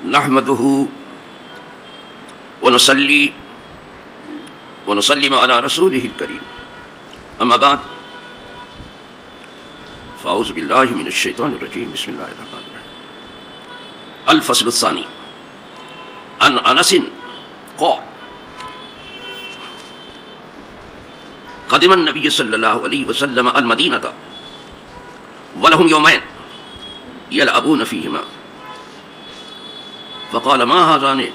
نحمده ونصلي ونسلم على رسوله الكريم اما بعد فاعوذ بالله من الشيطان الرجيم بسم الله الرحمن الرحيم الفصل الثاني عن انس قال قدم النبي صلى الله عليه وسلم المدينة ولهم يومين يلعبون فيهما فقال ما هذان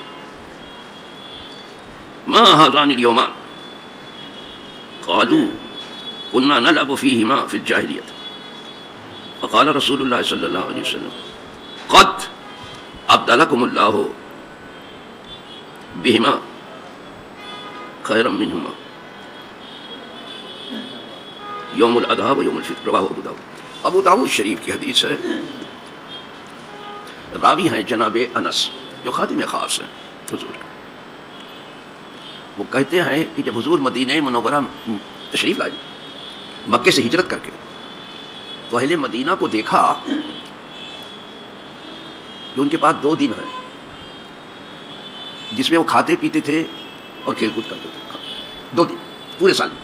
اليومان قالوا كنا نلعب فيهما في الجاهلية فقال رسول الله صلى الله عليه وسلم قد أبدلكم الله بهما خيرا منهما یوم الاضحیٰ و یوم الفطر رواہ ابو داؤد شریف کی حدیث ہے. راوی ہیں جناب انس جو خادم خاص ہیں حضور. وہ کہتے ہیں کہ جب حضور مدینہ منورہ تشریف لائے مکے سے ہجرت کر کے تو اہل مدینہ کو دیکھا کہ ان کے پاس 2 دن ہیں جس میں وہ کھاتے پیتے تھے اور کھیل کود کرتے تھے. 2 دن پورے سال میں.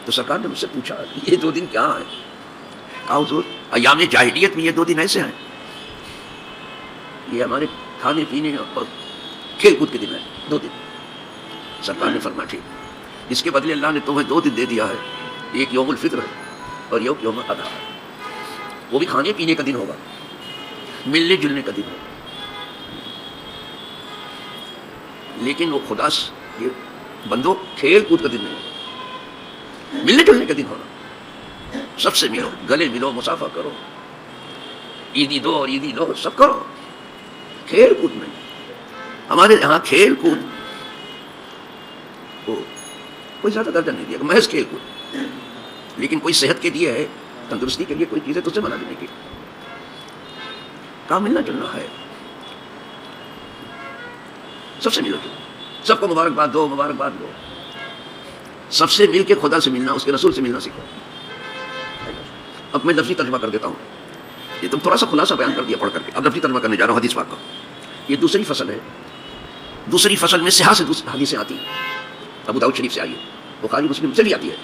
تو سرکار نے مجھ سے پوچھا یہ 2 دن کیا ہیں؟ کہا حضور ایام جاہلیت میں یہ 2 دن ایسے ہیں، یہ ہمارے کھانے پینے اور کھیل کود کے دن ہیں 2 دن. سرکار نے فرمایا ٹھیک، اس کے بدلے اللہ نے تمہیں 2 دن دے دیا ہے، ایک یوم الفطر ہے اور یوم الاضحیٰ ہے. وہ بھی کھانے پینے کا دن ہوگا، ملنے جلنے کا دن ہوگا، لیکن وہ خدا یہ بندو کھیل کود کا دن نہیں، ملنے جلنے کا دن ہونا. سب سے ملو، گلے ملو، مسافہ کرو، عیدی دو اور عیدی دو، سب کرو. کھیل کود نہیں. ہمارے یہاں کھیل کود کو کوئی زیادہ درجہ نہیں دیا، محض کھیل کود. لیکن کوئی صحت کے لیے ہے، تندرستی کے لیے کوئی چیزیں تجھ سے منع دینے کی. کہاں ملنا جلنا ہے، سب سے ملو جلو، سب کو مبارکباد دو، مبارکباد دو. سب سے مل کے خدا سے ملنا، اس کے رسول سے ملنا سیکھو. اب میں لفظی ترجمہ کر دیتا ہوں، یہ تم تھوڑا سا خلاصہ بیان کر دیا پڑھ کر کے. اب لفظی ترجمہ کرنے جا رہا ہوں حدیث پاک کا. یہ دوسری فصل ہے. دوسری فصل میں صحاح سے حدیثیں آتی ہیں. ابو داؤد شریف سے آئی ہے، بخاری مسلم سے بھی آتی ہے،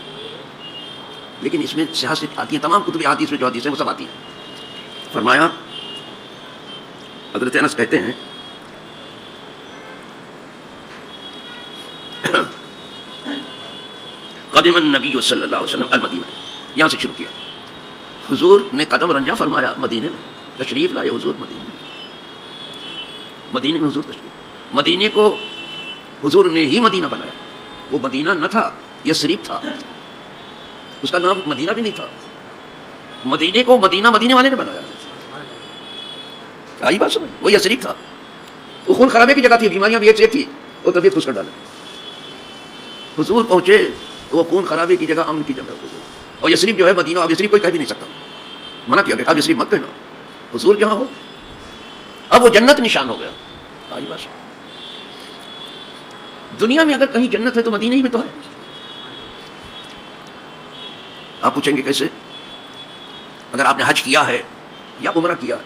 لیکن اس میں صحاح سے آتی ہیں. تمام کتب حدیث میں جو حدیث ہیں وہ سب آتی ہیں. فرمایا حضرت انس کہتے ہیں قدم النبی صلی اللہ علیہ وسلم المدینہ، یہاں سے شروع کیا. حضور نے قدم رنجا فرمایا مدینے میں، تشریف لائے حضور مدینے میں. مدینے میں حضور تشریف، مدینے کو حضور نے ہی مدینہ بنایا. وہ مدینہ نہ تھا، یہ شریف تھا. اس کا نام مدینہ بھی نہیں تھا. مدینے کو مدینہ مدینے والے نے بنایا. آئی بات سمجھ؟ وہ یہ شریف تھا. وہ خون خرابے کی جگہ تھی، بیماریاں بھی ایک سے ایک تھی، وہ طبیعت خوش کر ڈالا. حضور پہنچے تو وہ خون خرابے کی جگہ امن کی جگہ حضور. اور یثرب جو ہے مدینہ، اب یثرب کوئی کہہ بھی نہیں سکتا، منع کیا گیا اب یثرب مت کہنا. حضور جہاں ہو اب وہ جنت نشان ہو گیا. آئی بات. دنیا میں اگر کہیں جنت ہے تو مدینہ ہی میں تو ہے. آپ پوچھیں گے کیسے؟ اگر آپ نے حج کیا ہے یا عمرہ کیا ہے،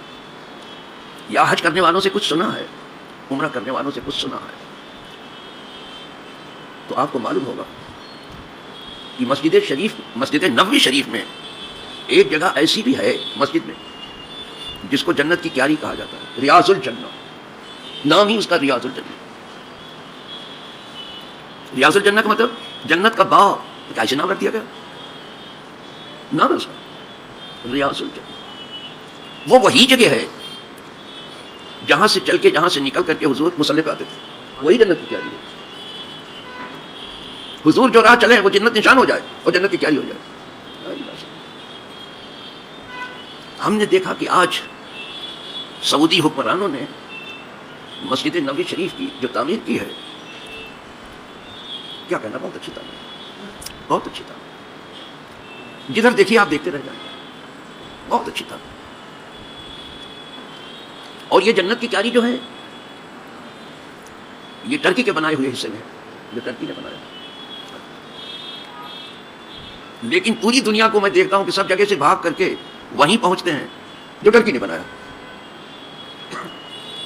یا حج کرنے والوں سے کچھ سنا ہے، عمرہ کرنے والوں سے کچھ سنا ہے، تو آپ کو معلوم ہوگا کہ مسجد نبوی شریف میں ایک جگہ ایسی بھی ہے مسجد میں جس کو جنت کی کیاری کہا جاتا ہے، ریاض الجنہ. نام ہی اس کا ریاض الجنہ. ریاض الجنہ کا مطلب جنت کا باغ. کیسے نام رکھ دیا گیا؟ نام اس کا ریاض الجنہ. وہ وہی جگہ ہے جہاں سے چل کے، جہاں سے نکل کر کے حضور مصلی پہ آتے تھے. وہی جنت کی کیاری ہے. حضور جو راہ چلے وہ جنت نشان ہو جائے اور جنت کی کیاری ہو جائے. ہم نے دیکھا کہ آج سعودی حکمرانوں نے مسجد نبوی شریف کی جو تعمیر کی ہے، کیا کہنا، بہت اچھی تعمیر، بہت اچھی تعمیر. جدھر دیکھیے آپ دیکھتے رہ جائیں، بہت اچھی تعمیر. اور یہ جنت کی کیاری جو ہے یہ ٹرکی کے بنائے ہوئے حصے میں، جو ٹرکی نے بنایا. لیکن پوری دنیا کو میں دیکھتا ہوں کہ سب جگہ سے بھاگ کر کے وہیں پہنچتے ہیں جو ٹرکی نے بنایا.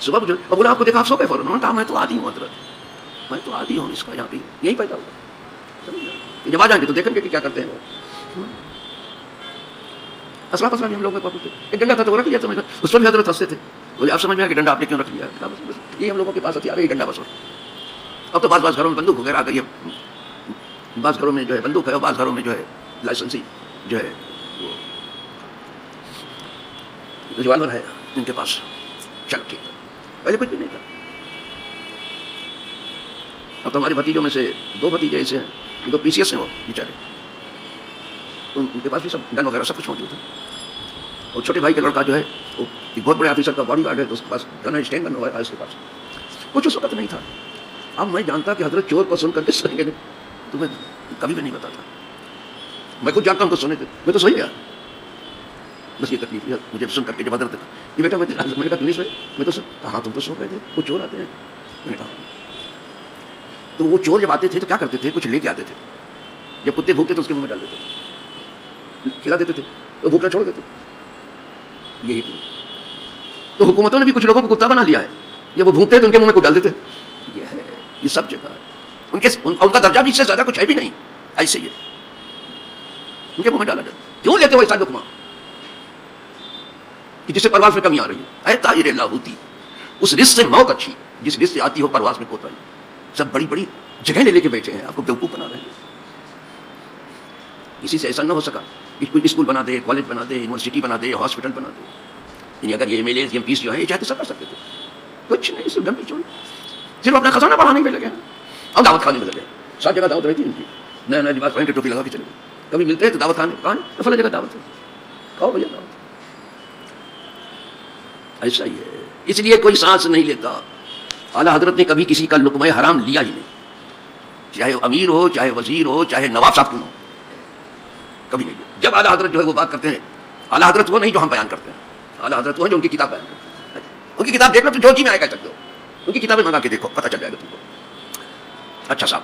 صبح مجھے اور بولا آپ کو دیکھا آپ سو گئے فوراً. کہا میں تو عادی ہوں حضرت, میں تو عادی ہوں اس کا, یہاں پہ یہی پیدا ہوا. جب آ جائیں گے تو دیکھیں گے کہ کیا کرتے ہیں وہ. اسلحہ پسلح بھی ہم لوگوں کے پاس ہوتے, ایک ڈنڈا تھا تو وہ رکھ لیا تھا, اس پر بھی حضرت ہنستے تھے. بولے آپ سمجھ میں آیا کہ ڈنڈا آپ نے کیوں رکھ لیا؟ یہ ہم لوگوں کے پاس ہتھیار ہے, یہ ڈنڈا بس. اب تو بعض گھروں میں بندوق وغیرہ آ گئی ہے, بعض گھروں میں جو ہے بندوق ہے, اور بعض گھروں میں جو ہے لائسنسی جو ہے وہ ریوالور ہے ان کے پاس. چلو ٹھیک ہے, پہلے کچھ بھی نہیں تھا. اب تو ہمارے بھتیجوں میں سے 2 بھتیجے ایسے ہیں, ان کو PCS ہیں وہ بیچارے, ان کے پاس بھی سب گن وغیرہ سب کچھ موجود ہے. اور چھوٹے بھائی کا لڑکا جو ہے وہ ایک بہت بڑے آفیسر کا باڈی گارڈ ہے, تو اس کے پاس گن ہے, اسٹینڈ گن ہے اس کے پاس. کچھ اس وقت نہیں تھا. اب میں جانتا کہ حضرت چور کو سن کر کے سوئیں گے تو میں کبھی بھی نہیں بتاتا. میں خود جانتا ہوں تو سونے تھے, میں تو سوئی گیا. بس یہ تکلیف ہے مجھے سن کر کے جب حضرت یہ بیٹا میں نے کہا پولیس میں تو ہاں تم تو سو گئے تھے, وہ چور آتے ہیں. میں نے کہا تو وہ چور جب آتے تھے تو کیا کرتے تھے, کچھ لے کے آتے تھے. جب کتے بھوکتے تو اس کے منہ میں ڈال دیتے تھے, کھلا دیتے تھے, تو بھوکنا چھوڑ دیتے. یہی تو حکومتوں نے بھی کچھ لوگوں کو کتا بنا لیا ہے, جب وہ بھوکتے تو ان کے منہ میں کچھ ڈال دیتے. یہ ہے, یہ سب جگہ ہے. ان کا درجہ بھی اس سے زیادہ کچھ ہے بھی نہیں. ایسے ہی ان کے منہ میں ڈالا جاتا. کیوں لیتے ہو ایسا لقمہ کہ جس سے پرواز میں کمی آ رہی ہے؟ اے طائر لاہوتی, اس رزق سے موت اچھی جس رزق سے آتی ہو پرواز میں کوتاہی. سب بڑی بڑی جگہ لے کے بیٹھے ہیں, آپ کو بیوقوف بنا رہے ہیں. اسی سے ایسا نہ ہو سکا کہ کوئی اسکول بنا دے, کالج بنا دے, یونیورسٹی بنا دے, ہاسپٹل بنا دے. یعنی اگر یہ MLAs MPs جو ہے یہ چاہتے سب کر سکتے تھے. کچھ نہیں, صرف ڈمپی چوری, صرف اپنا خزانہ بڑھانے میں لگے ہیں اور دعوت کھانے میں لگے. سب جگہ دعوت رہتی ہے ان کی, نیا نیا لباس پہن کے ٹوپی لگا کے چلے گئے. کبھی ملتے ہیں تو دعوت کھانے, کہاں تو فلاں جگہ دعوت ہے, کھاؤ بھیا دعوت. ایسا ہی ہے. اس لیے کوئی سانس نہیں لیتا. اعلیٰ حضرت نے کبھی کسی کا لقمہ حرام لیا ہی نہیں, چاہے امیر ہو, چاہے وزیر ہو, چاہے نواب صاحب کیوں ہو, کبھی نہیں. جب اعلیٰ حضرت جو ہے وہ بات کرتے ہیں, اعلیٰ حضرت وہ نہیں جو ہم بیان کرتے ہیں, اعلیٰ حضرت وہ ہیں جو ان کی کتاب بیان کرتے ہیں. ان کی کتاب دیکھ لو تو جو جی میں آئے کہہ سکتے ہو, ان کی کتابیں منگا کے دیکھو, پتہ چل جائے گا تم کو. اچھا صاحب,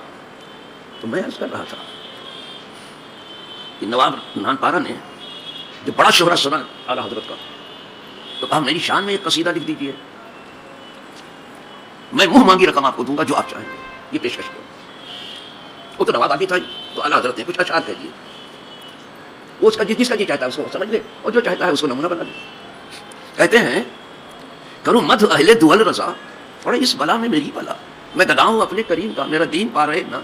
تو میں عرض کر رہا تھا کہ نواب نان پارا نے جو بڑا شہرہ سنا اعلیٰ حضرت کا, تو کہا میری شان میں ایک قصیدہ لکھ دیجیے, میں منہ مانگی رقم آپ کو دوں گا جو آپ چاہیں گے. یہ پیشکش کرو. وہ تو نواب آدمی تھا, تو اعلیٰ حضرت نے کچھ اشعار کہہ دیے. وہ اس کا جس کا جی چاہتا ہے اس کو سمجھ لے, اور جو چاہتا ہے اس کو نمونہ بنا لے. کہتے ہیں کروں مدھ اہل دول رضا, اور اس بلا میں میری بلا, میں گدا ہوں اپنے کریم کا, میرا دین پا رہے نہ.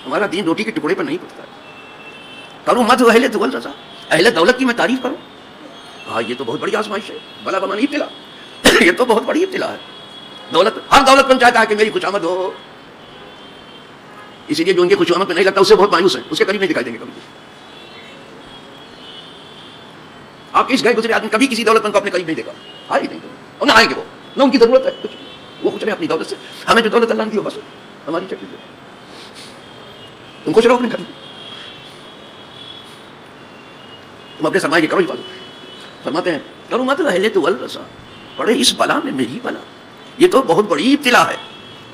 ہمارا دین روٹی کے ٹکڑے پر نہیں پڑتا ہے. کروں مدھ اہل دول رضا, اہل دولت کی میں تعریف کروں. ہاں یہ تو بہت بڑی آزمائش ہے. بلا بمانی ابتلا, یہ تو بہت بڑی ابتلا ہے. دولت, ہر دولت مند چاہتا ہے کہ میری خوش آمد ہو. اسی لیے جو ان کی خوش آمد میں نہیں لگتا اس سے بہت مایوس ہے, اس کے قریب نہیں دکھائی دیں گے کبھی. آپ اس گئے گزرے آدمی کبھی کسی دولت مند کو اپنے قریب نہیں دیکھا, آئے ہی نہیں, اور نہ آئیں گے وہ, نہ ان کی ضرورت ہے کچھ. وہ خوش رہے اپنی دولت سے. ہمیں جو دولت اللہ نے دی ہو بس ہماری چکری ہے. تم خوش رہو اپنے گھر میں, تم اپنے سرمایہ کی کرو حفاظت. فرماتے ہیں کروں مت اہل دول رضا, پڑے اس بلا میں میری بلا. یہ تو بہت بڑی ابتلا ہے,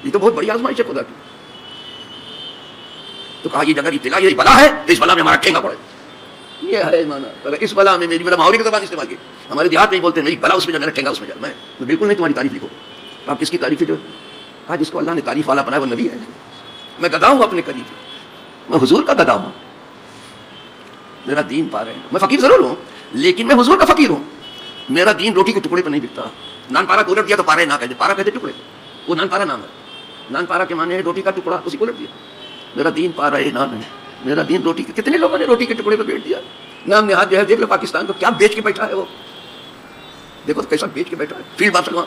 یہ تو بہت بڑی آزمائش ہے خدا کی. تو کہا یہ اگر ابتلا یہ بلا ہے تو اس بلا میں ہمارا ٹھینگا پڑے. یہ ہے مانا, اس بلا میں میری بلا, ماحولی کی زبان استعمال کی. ہمارے دیہات میں بولتے ہیں میری بلا اس میں جا, میرا ٹھینگا اس میں جا. میں بالکل نہیں تمہاری تعریف لکھو. آپ کس کی تعریف ہے؟ جو کہا جس کو اللہ نے تعریف والا بنایا وہ نبی ہے. میں گدا ہوں اپنے قریب, میں حضور کا گدا ہوں. میرا دین پا رہے ہیں. میں فقیر ضرور ہوں لیکن میں حضور کا فقیر ہوں. میرا دین روٹی کے ٹکڑے پر نہیں بکتا. نان پارا کو الٹ دیا تو پارے نہ کہتے, پارا کہتے ٹکڑے. وہ نان پارا نام ہے. نان پارا کے معنی ہے روٹی کا ٹکڑا, اسی کو الٹ دیا. میرا دین پا رہے نہ نہیں, میرا دین روٹی کے. کتنے لوگوں نے روٹی کے ٹکڑے پر بیٹھ دیا. نام نہاد جو ہے دیکھ لو پاکستان کو کیا بیچ کے بیٹھا ہے. وہ دیکھو تو کیسا بیچ کے بیٹھا ہے. فیلڈ مارشل وہاں,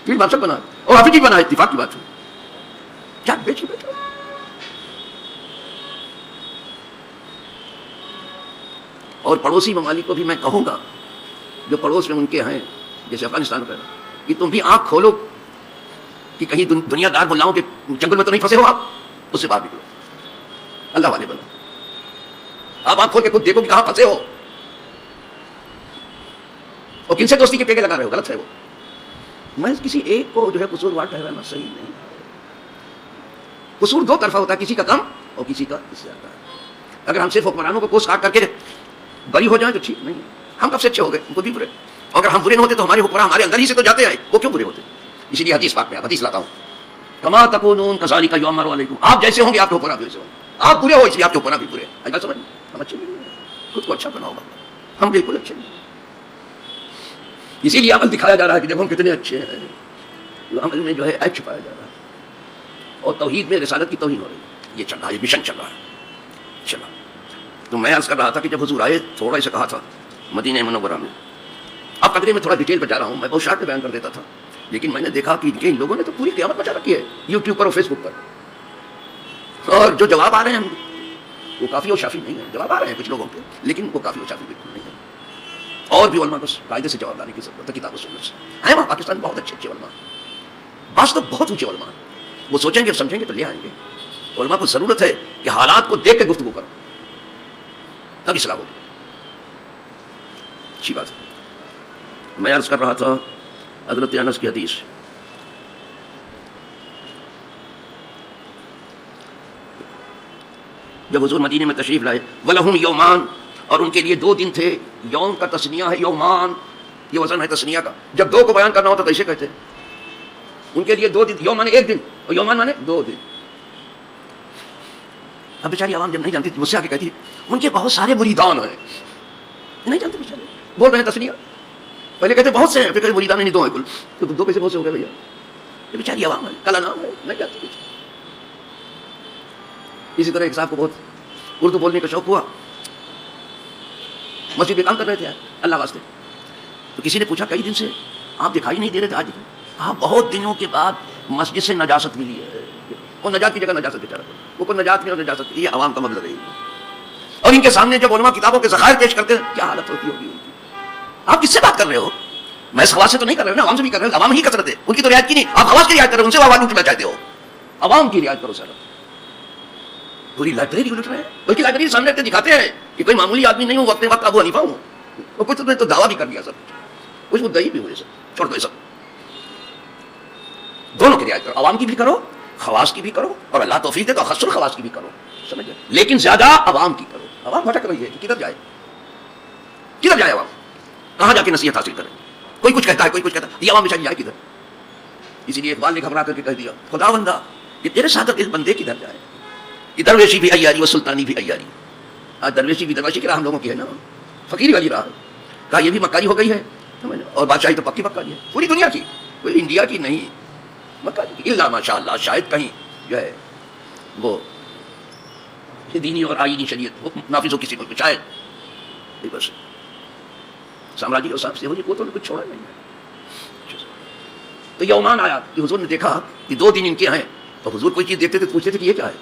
فیلڈ مارشل بنا اور حافظ جی بنا, اتفاق کی بات ہے. کیا بیچ کے بیٹھا ہے. اور پڑوسی ممالک کو بھی میں کہوں گا جو پڑوس میں ان کے ہیں, جیسے افغانستان کا, کہ تم بھی آنکھ کھولو کہ کہیں دنیا دار ملاؤں کے جنگل میں تو نہیں پھنسے ہو. آپ اس سے باہر نکلو, اللہ والے بنو. آپ آنکھ کھول کے خود دیکھو کہ کہاں پھنسے ہو اور کن سے دوستی کے ٹیکے لگا رہے ہو. غلط ہے وہ. میں کسی ایک کو جو ہے قصوروار ٹھہرانا صحیح نہیں. قصور دو طرفہ ہوتا ہے, کسی کا کم اور کسی کا اس سے زیادہ. اگر ہم صرف حکمرانوں کو کوس کاٹ کر کے بری ہو جائیں تو ٹھیک نہیں. ہم کب سے اچھے ہو گئے, ان کو بھی برے. اگر ہم برے نہ ہوتے تو ہمارے حکمراں ہمارے اندر ہی سے تو جاتے ہیں، وہ کیوں برے ہوتے؟ اسی لیے حدیث پاک میں حدیث لاتا ہوں، کما تکونون کذالک یؤمر علیکم، آپ جیسے ہوں گے آپ کے حکمراں بھی ویسے ہوں گے، آپ برے ہو اس لیے آپ کے حکمراں بھی برے ہیں۔ ایسا سمجھ، ہم اچھے نہیں ہیں، خود کو اچھا بناؤ، ہم بالکل اچھے نہیں، اسی لیے عمل دکھایا جا رہا ہے کہ جب ہم کتنے اچھے ہیں، عمل میں جو ہے عیب چھپایا جا رہا ہے، اور توحید میں رسالت کی توہین ہو رہی ہے، یہ چل رہا ہے، یہ مشن چل رہا ہے۔ چلا تو میں عرض کر رہا تھا کہ جب حضور آئے تھوڑا اسے کہا تھا مدینہ منورہ میں، اب قدرے میں تھوڑا ڈیٹیل پہ جا رہا ہوں، میں بہت شارٹ میں بیان کر دیتا تھا، لیکن میں نے دیکھا کہ ان لوگوں نے تو پوری قیامت مچا رکھی ہے یوٹیوب پر اور فیس بک پر، اور جو جواب آ رہے ہیں وہ کافی اور شافی نہیں ہے، جواب آ رہے ہیں کچھ لوگوں کے، لیکن وہ کافی اور شافی بالکل نہیں ہے، اور بھی علماء کو قاعدے سے جواب دینے کی ضرورت ہے، کتاب و سنت سے ہیں وہاں پاکستان میں بہت اچھے اچھے علماء، بعض تو بہت اونچے علماء، وہ سوچیں گے سمجھیں گے تو لے آئیں گے۔ علماء کو ضرورت ہے کہ حالات کو دیکھ کے گفتگو کرو، تب اصلاح ہوگی، اچھی بات ہے۔ میں عرض کر رہا تھا حضرت انس کی حدیث، جب حضور مدینے میں تشریف لائے، وَلَهُمْ یومان، اور ان کے لیے 2 دن تھے، یوم کا تثنیہ ہے یومان، یہ وزن ہے تثنیہ کا، جب 2 کو بیان کرنا ہوتا تو ایسے کہتے ہیں، ان کے لیے 2 دن، یوم مانے 1 دن اور یومان مانے 2 دن۔ اب بیچاری عوام جب نہیں جانتی مجھ سے آ کے کہتی ان کے بہت سارے مریدان ہیں، نہیں جانتے بیچارے، بول رہے ہیں تثنیہ، پہلے کہتے بہت سے ہیں، پھر کہتے مریدان نہیں 2 ہیں کل، تو 2 کیسے بہت سے ہو گئے بھیا؟ یہ بیچاری عوام ہے، کلا نام ہے، نہیں جانتے بیچارے۔ اسی طرح ایک صاحب کو بہت اردو بولنے کا شوق ہوا، مسجد میں کام کر رہے تھے اللہ واسطے، تو کسی نے پوچھا کئی دن سے آپ دکھائی نہیں دے رہے تھے، آج آپ بہت دنوں کے بعد مسجد سے نجاست ملی ہے، وہ نجات کی جگہ نجاست بیچارہ، وہ کوئی نجات نہیں اور نجاست، یہ عوام کا مطلب ہے۔ اور ان کے سامنے جب علماء کتابوں کے ذخائر پیش کرتے ہیں کیا حالت ہوتی ہوگی ان کی؟ آپ کس سے بات کر رہے ہو؟ میں اس خواص سے تو نہیں کر رہے ہو نا، عوام سے بھی کر رہے ہو، عوام ہی کثرت ہے، ان کی تو رعایت کی نہیں، آپ خواص کی رعایت کر رہے ہو، ان سے عوام اٹھنا چاہتے ہو، عوام کی رعایت کرو سر، پوری لائبریری اٹھ رہے ہیں، بلکہ لائبریری سامنے رکھتے دکھاتے ہیں کہ کوئی معمولی آدمی نہیں ہوں، اپنے وقت ابو حنیفہ ہوں، اور کچھ نے تو دعویٰ بھی کر دیا سب، کچھ مدعی بھی ہوئے سب، چھوڑ دو یہ سب، دونوں کی رعایت کرو، عوام کی بھی کرو، خواص کی بھی کرو، اور اللہ توفیق دے تو خص الخواص کی بھی کرو، سمجھ گئے، لیکن زیادہ عوام کی کرو۔ عوام بھٹک رہی ہے، کدھر جائے، کدھر جائے عوام، کہاں جا کے نصیحت حاصل کرے؟ کوئی کچھ کہتا ہے، کوئی کچھ کہتا ہے، یہ عوام بیچاری جائے کدھر؟ اسی لیے اقبال نے گھبرا کر کے کہہ دیا، خدا بندہ یہ تیرے ساتھ اس بندے کدھر جائے؟ یہ درویشی بھی عیاری و سلطانی بھی عیاری، آج درویشی بھی درویشی کی راہ ہم لوگوں کی ہے نا، فقیری والی راہ، کہا یہ بھی مکاری ہو گئی ہے، اور بادشاہی تو پکی مکاری ہے، پوری دنیا کی، کوئی انڈیا کی نہیں، مکاری کی، اللہ ماشاء اللہ شاید کہیں جو ہے وہ دینی اور آئینی شریعت وہ نافذ ہو کسی کو، شاید بس سامراجی اور صاحب سے ہو جی کو تو کچھ چھوڑا نہیں ہے۔ تو یومان آیا کہ حضور نے دیکھا کہ 2 دن ان کے ہیں، تو حضور کوئی چیز دیکھتے تھے پوچھتے تھے کہ یہ کیا ہے،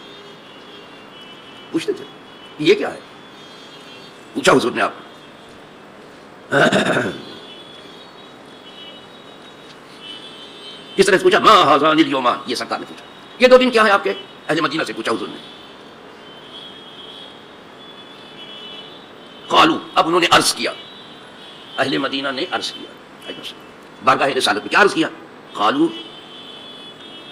پوچھتے تھے یہ کیا ہے، پوچھا حضور نے، آپ کس طرح سے پوچھا، ما ھذان الیومان، یہ سرکار نے پوچھا یہ 2 دن کیا ہیں آپ کے، اہل مدینہ سے پوچھا حضور نے۔ قالو، اب انہوں نے عرض کیا، اہل مدینہ نے عرض کیا بارگاہ رسالت میں، کیا عرض کیا؟ قالو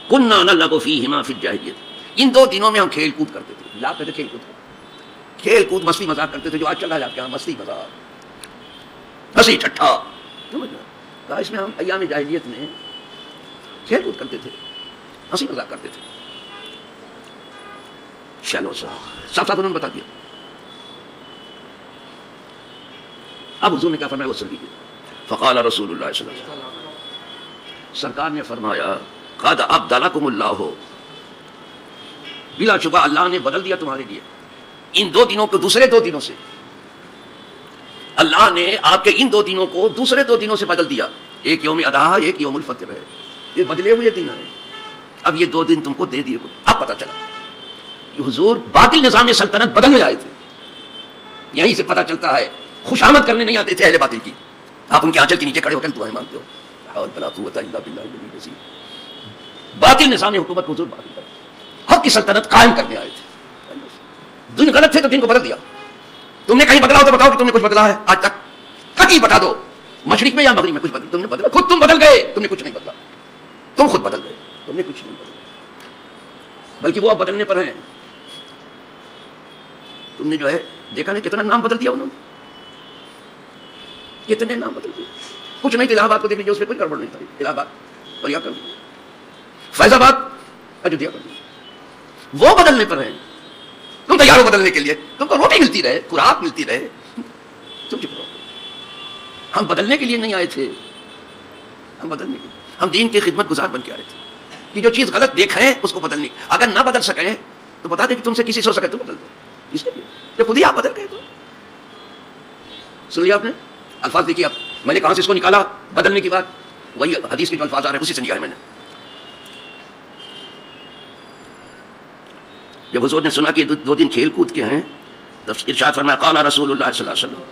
کننا نلعب فیہما فی الجاہلیت، ان 2 دنوں میں ہم کھیل کود کرتے تھے، لا کہتے کھیل کود مستی مذاق کرتے تھے، جو آج چل رہا ہے آپ کے یہاں مستی مذاق، ہنسی ٹھٹھا، کہا اس میں ہم ایام جاہلیت میں کھیل کود کرتے تھے، ہنسی مذاق کرتے تھے۔ چلو صاحب انہوں نے بتا دیا۔ اب حضور نے کیا فرمایا وہ سن لیجیے، فقال رسول اللہ صلی اللہ علیہ وسلم، سرکار نے فرمایا قد ابدلکم اللہ، بلا شبہ اللہ نے بدل دیا تمہارے لیے ان 2 دنوں کو دوسرے 2 دنوں سے، اللہ نے آپ کے ان 2 دنوں کو دوسرے 2 دنوں سے بدل دیا، ایک یوم اضحیٰ ایک یوم الفطر ہے، یہ بدلے ہوئے دن ہیں، اب یہ 2 دن تم کو دے دیے، اب پتہ چلا کہ حضور باطل نظام سلطنت بدلنے آئے تھے، یہیں سے پتہ چلتا ہے خوشامد کرنے نہیں آتے تھے اہل باطل کی، آپ ان کے آنچل کے نیچے کھڑے ہو کر دعائیں مانگتے ہو، بلا قوت الا باللہ العلی العظیم، باطل نظام حکومت حضور باطل پر حق کی سلطنت قائم کرنے آئے تھے، دن غلط تھے تو دن کو بدل دیا، تم نے کہیں بدلا ہو تو بتاؤ کہ تم نے کچھ بدلا ہے آج تک، کہیں بتا دو مشرق میں یا مغرب میں کچھ بدلا، تم نے بدلا، خود تم بدل گئے، تم نے کچھ نہیں بدلا، تم خود بدل گئے، تم نے کچھ نہیں بدلا، بلکہ وہ اب بدلنے پر ہیں، تم نے جو ہے دیکھا نہیں کتنا نام بدل دیا انہوں نے، کتنے نام بدل دیے، کچھ نہیں تھا، الہ آباد کو دیکھ لیجیے، اس میں کوئی گڑبڑ نہیں تھا. الہ آباد اور کر لیجیے، فیض آباد اجودھیا کر لیجیے. وہ بدلنے پر ہیں، تم تیار ہو بدلنے کے لیے، تم کو روٹی ملتی رہے، خوراک ملتی رہے، تم چپ رہو. ہم بدلنے کے لیے نہیں آئے تھے، ہم بدلنے کے لیے، ہم دین کی خدمت گزار بن کے آئے تھے کہ جو چیز غلط دیکھیں اس کو بدلنے. اگر نہ بدل سکیں تو بتا دیں کہ تم سے کسی سے ہو سکے تو بدل دو. اس لیے جب خود ہی آپ بدل گئے تو سن لیا آپ نے. الفاظ دیکھیے آپ، میں نے کہاں سے اس کو نکالا بدلنے کی بات، وہی حدیث کے جو الفاظ آ رہے ہیں اسی سے نکالا میں نے. جب حضور نے سنا کہ 2 دن کھیل کود کے ہیں تو ارشاد فرمایا قال رسول اللہ صلی اللہ علیہ وسلم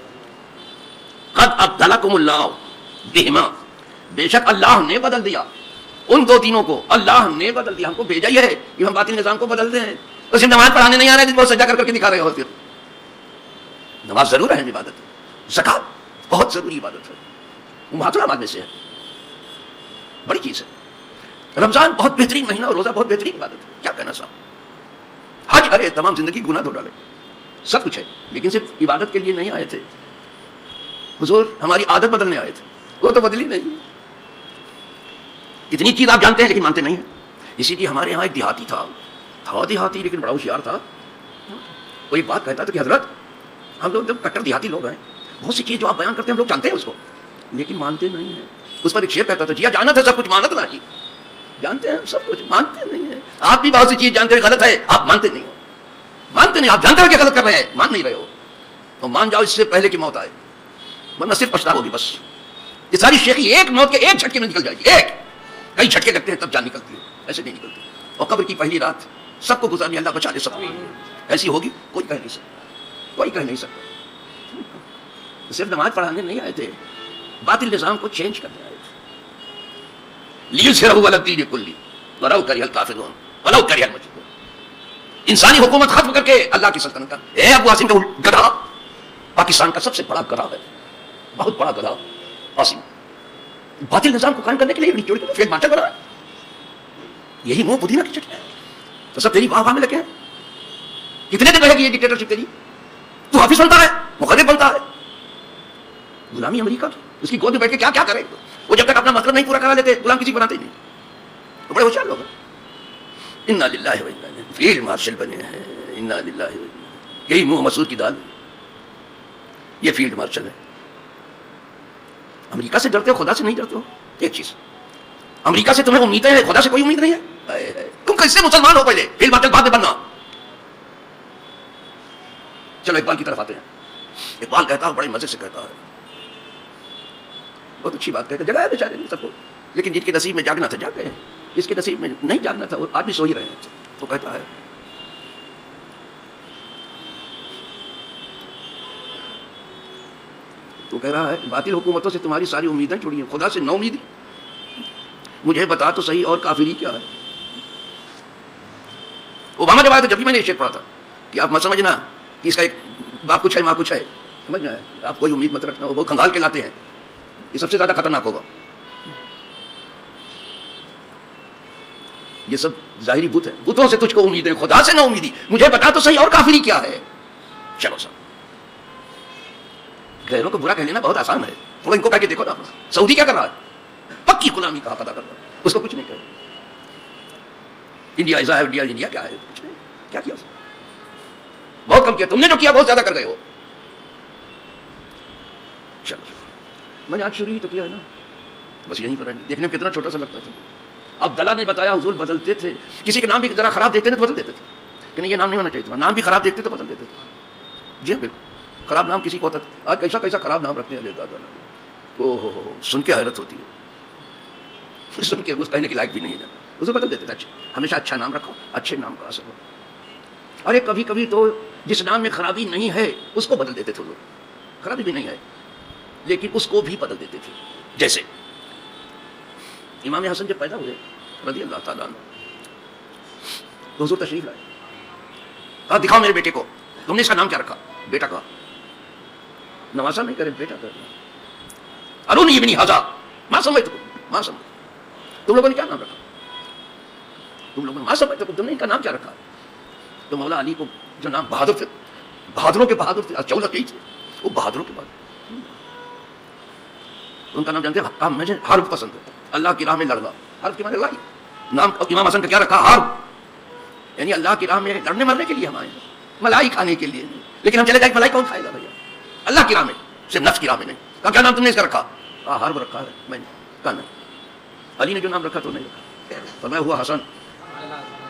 قد ابدلکم اللہ بہما، بے شک اللہ نے بدل دیا ان 2 دنوں کو، اللہ نے بدل دیا. ہم کو بھیجا ہی ہے کہ ہم باطل نظام کو بدلتے ہیں. تو صرف نماز پڑھانے نہیں آ رہے، بہت سجدہ کر کے دکھا رہے ہو. پھر نماز ضرور ہے عبادت، زکات بہت ضروری عبادت ہے، وہ محاصرہ ماننے سے ہے، بڑی چیز ہے. رمضان بہت بہترین مہینہ اور روزہ بہت بہترین عبادت ہے. کیا کہنا صاحب، حج ارے تمام زندگی گناہ دھو ڈالے، سب کچھ ہے، لیکن صرف عبادت کے لیے نہیں آئے تھے. حضور ہماری عادت بدلنے آئے تھے، وہ تو بدلی نہیں. اتنی چیز آپ جانتے ہیں لیکن مانتے نہیں ہیں. اسی لیے ہمارے یہاں ایک دیہاتی تھا دیہاتی لیکن بڑا ہوشیار تھا. وہ ایک بات کہتا تھا کہ حضرت ہم لوگ جب کٹر دیہاتی لوگ ہیں، بہت سی چیز جو آپ بیان کرتے ہیں ہم لوگ جانتے ہیں اس کو لیکن مانتے نہیں ہیں. اس پر ایک شعر کہتا تھا جی جانا تھا سب کچھ مانت نہیں، جانتے ہیں سب کچھ مانتے نہیں ہیں. آپ بھی بہت سی چیز جانتے ہیں غلط ہے، آپ مانتے نہیں ہو، مانتے نہیں. آپ جانتے ہو کہ غلط کر رہے ہیں، مان نہیں رہے ہو. تو مان جاؤ اس سے پہلے کہ موت آئے، ورنہ صرف پچھتاوا ہوگی. بس یہ ساری شیخی ایک موت کے ایک جھٹکے میں نکل جائے گی. ایک کئی جھٹکے لگتے ہیں تب جان نکلتی ہے، ایسے نہیں نکلتی. اور قبر کی پہلی رات سب کو گزارنی، اللہ بچا لے سب کو. ایسی ہوگی کوئی کہہ نہیں سکتا، کوئی کہہ نہیں سکتا. صرف نماز پڑھانے نہیں آئے تھے، باطل نظام کو چینج کرنے آئے تھے. لیظہرہ علی الدین کلہ ولو کرہ الکافرون ولو کرہ المشرکون. انسانی حکومت ختم کر کے اللہ کی سلطنت کا. اے ابو عاصم کا گدھا، پاکستان کا سب سے بڑا گدھا ہے، بہت بڑا گدھا عاصم. باطل نظام کو قائم کرنے کے لیے چوری فیل مارچر بنا، یہی منہ پودینہ کی چٹنی ہے. تو سب تیری واہ میں لگے ہیں. کتنے دن رہے گی یہ ڈکٹیٹرشپ تیری؟ تو حافظ بنتا ہے، مخرب بنتا ہے. غلامی امریکہ کی، اس کی گود میں بیٹھ کے کیا کیا کرے. وہ جب تک اپنا مطلب نہیں پورا کرا لیتے غلام کسی کو بناتے ہی نہیں. تو بڑے ہوشیار لوگ ہیں. انا للہ و انا الیہ، فیلڈ مارشل بنے ہیں. انا للہ و انا، یہی منہ مسعود کی دال، یہ فیلڈ مارشل ہے. امریکہ سے ڈرتے ہو، خدا سے نہیں ڈرتے ہو. ایک چیز، امریکہ سے تمہیں امیدیں ہیں، خدا سے کوئی امید نہیں ہے. تم کیسے مسلمان ہو؟ پہلے فیلڈ مارشل بعد میں بننا. چلو اقبال کی طرف آتے ہیں. اقبال کہتا ہے، بڑے مزے سے کہتا ہے، بہت اچھی بات کہتا ہے. جگہ ہے بیچارے سب کو، لیکن جن کے نصیب میں جاگنا تھا جاگ گئے، جس کے نصیب میں نہیں جاگنا تھا وہ آج بھی سو ہی رہے ہیں. تو کہتا ہے تو کہہ رہا ہے باطل حکومتوں سے تمہاری ساری امیدیں چھوڑی ہیں، خدا سے نو امیدی. مجھے بتا تو صحیح اور کافری کیا ہے. اوباما جب آیا تھا جب بھی میں نے یہ شعر پڑھا تھا کہ آپ مت سمجھنا کہ اس کا ایک باپ کچھ ہے ماں کچھ ہے، سمجھنا ہے، آپ کوئی امید مت رکھنا. وہ کھنگال کے لاتے ہیں، یہ سب سے زیادہ خطرناک ہوگا. یہ سب ظاہری بت ہے، بتوں سے تجھ کو امید ہے، خدا سے نہ امیدی. مجھے بتا تو صحیح اور کافری کیا ہے. چلو صاحب، غیروں کو برا کہہ لینا بہت آسان ہے. تھوڑا ان کو کہہ کے دیکھو نا. سعودی کیا کر رہا ہے؟ پکی غلامی کا پتہ کر رہا ہے، اس کو کچھ نہیں کہہ. انڈیا از انڈیا، انڈیا کیا ہے؟ کچھ نہیں. کیا کیا اس نے؟ بہت کم کیا. تم نے جو کیا بہت زیادہ کر گئے ہو. چلو میں نے آج شروع ہی تو کیا ہے نا، بس یہیں پر دیکھنے میں کتنا چھوٹا سا لگتا تھا. اب دلہ نے بتایا حضور بدلتے تھے، کسی کے نام بھی ذرا خراب دیکھتے تھے تو بدل دیتے تھے کہ نہیں یہ نام نہیں ہونا چاہیے تھا. نام بھی خراب دیکھتے تو بدل دیتے تھے. جی ہاں بالکل، خراب نام کسی کو ہوتا تھا. آج کیسا کیسا خراب نام رکھتے ہیں دادا. او ہو سن کے حیرت ہوتی ہے، سن کے اس کہنے کے لائق بھی نہیں ہے. اسے بدل دیتے تھے. ہمیشہ اچھا نام رکھو، اچھے نام کا اثر ہو. ارے کبھی کبھی تو جس نام میں خرابی نہیں ہے اس کو بدل دیتے تھے لوگ. خرابی بھی نہیں ہے لیکن اس کو بھی بدل دیتے تھے. جیسے امام حسن جب پیدا ہوئے رضی اللہ تعالیٰ عنہ، تو حضور تشریف لائے، کہا دکھاؤ میرے بیٹے کو، تم نے اس کا نام کیا رکھا؟ بیٹا کہا نوازا نہیں کرے، بیٹا کرنا. ارونی ابنی ھذا ما سمیتکم، ما سمیتکم، تم لوگوں نے کیا نام رکھا؟ تم لوگوں نے ما سمیتکم، تم نے ان کا نام کیا رکھا؟ تو مولا علی کو جو نام بہادر تھے، بہادروں کے بہادر تھے، چولہ کئی تھے، وہ بہادروں کے بہادر. ان کا نام جانتے ہیں؟ کہا مجھے حرب پسند ہے، اللہ کی راہ میں لڑنا. حرب کے معنی لڑائی. نام امام حسن کا کیا رکھا؟ حرب. یعنی اللہ کی راہ میں لڑنے مرنے کے لیے ہم آئے ہیں، ملائی کھانے کے لیے نہیں. لیکن ہم چلے جائیں ملائی کون کھائے گا بھیا؟ اللہ کی راہ میں، صرف نفس کی راہ میں نہیں. کہا کیا نام تم نے اس کا رکھا؟ کہا حرب رکھا ہے میں نے. کہا نہیں. علی نے جو نام رکھا تو نہیں رکھا، فرمایا ہوا حسن.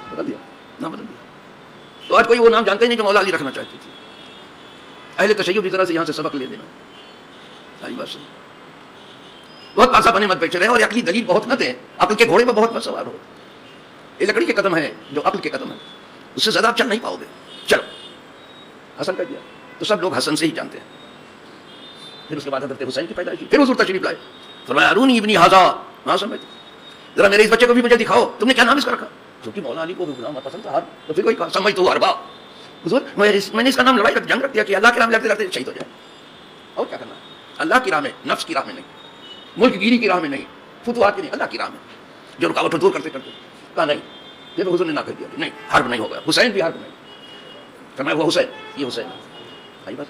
بدل دیا نام، بدل دیا. تو آج کوئی وہ نام جانتے نہیں جو مولا علی رکھنا چاہتے تھے. اہل تشیع کی طرح سے یہاں سے سبق لے دینا. ساری بات سنی. بہت پاسا بنے مت بیٹھے رہے اور عقلی دلیل بہت نہ دیں. عقل کے گھوڑے پر بہت مت سوار ہو. یہ لکڑی کے قدم ہے جو عقل کے قدم ہے، اس سے زیادہ آپ چل نہیں پاؤ گے. چلو حسن کا دیا تو سب لوگ حسن سے ہی جانتے ہیں. پھر اس کے بعد حضرت حسین کی پیدائش ہوئی. پھر حضور تشریف لائے. فرمایا ارونی ابنی ھذا، ہاں سمجھتے ذرا میرے اس بچے کو بھی مجھے دکھاؤ، تم نے کیا نام اس کا رکھا؟ کیونکہ مولا علی کو غلام پسند تھا. تو پھر کوئی سمجھ تو اربا حضور میں نے اس کا نام لڑائی جنگ رکھ دیا کہ اللہ کے نام لڑتے لڑتے شہید ہو جائے. اور کیا کرنا؟ اللہ کی راہ میں، نفس کی راہ میں نہیں، ملک گیری کی راہ میں نہیں، فتوحات کی نہیں، اللہ کی راہ میں جو رکاوٹ دور کرتے کرتے. کہا نہیں. جب حضور نے نہ کر دیا نہیں حرب نہیں ہوگا. حسین بھی حرب نہیں. فرمایا وہ حسین، یہ حسین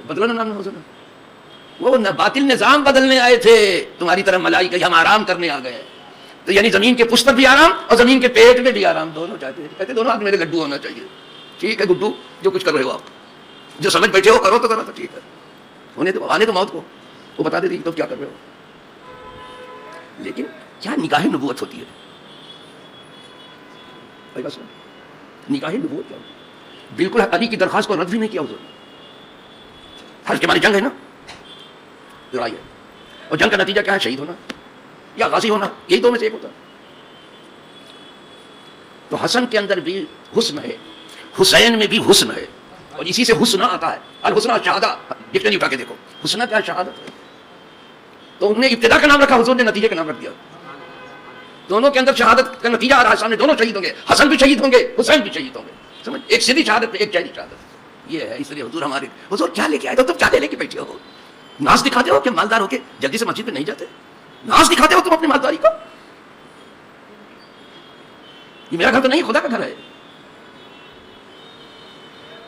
بدلا نا نام حسین. وہ باطل نظام بدلنے آئے تھے تمہاری طرح ملائی کہ ہم آرام کرنے آ گئے. تو یعنی زمین کے پشت پر بھی آرام اور زمین کے پیٹ میں بھی آرام دونوں چاہتے ہیں. کہتے دونوں آدمی میرے لڈو ہونا چاہیے. ٹھیک ہے گڈو، جو کچھ کر رہے ہو آپ، جو سمجھ بیٹھے ہو کرو تو کرو تو ٹھیک ہے. ہونے تو آنے تو موت کو وہ بتا دیتی تو کیا کر رہے ہو. لیکن کیا نگاہ نبوت ہوتی ہے؟ بس نگاہ نبوت کیا؟ بالکل علی کی درخواست کو رد بھی نہیں کیا حضور نے. حج کے معنی جنگ ہے نا، لڑائی ہے. اور جنگ کا نتیجہ کیا ہے؟ شہید ہونا یا غازی ہونا، یہی دو میں سے ایک ہوتا ہے. تو حسن کے اندر بھی حسن ہے، حسین میں بھی حسن ہے، اور اسی سے حسن آتا ہے. الحسنى شہادہ، ڈکشنری اٹھا کے دیکھو حسنہ کیا ہے؟ شہادت ہے. تو انہوں نے ابتدا کا نام رکھا، حضور نے نتیجے کا نام رکھ دیا. دونوں کے اندر شہادت کا نتیجہ آ رہا ہے سامنے. دونوں شہید ہوں گے، حسن بھی شہید ہوں گے، حسین بھی شہید ہوں گے. سمجھ، ایک سیدھی شہادت پہ ایک جعلی شہادت. یہ ہے. اس لیے حضور ہمارے حضور کیا لے کے آئے؟ تو تم کیا لے کے بیٹھے ہو؟ ناز دکھاتے ہو کہ مالدار ہو کے جلدی سے مسجد میں نہیں جاتے. ناز دکھاتے ہو تم اپنی مالداری کو. یہ میرا گھر تو نہیں، خدا کا گھر ہے.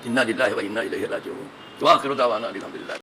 انا للہ و انا الیہ راجعون. وآخر دعوانا الحمدللہ.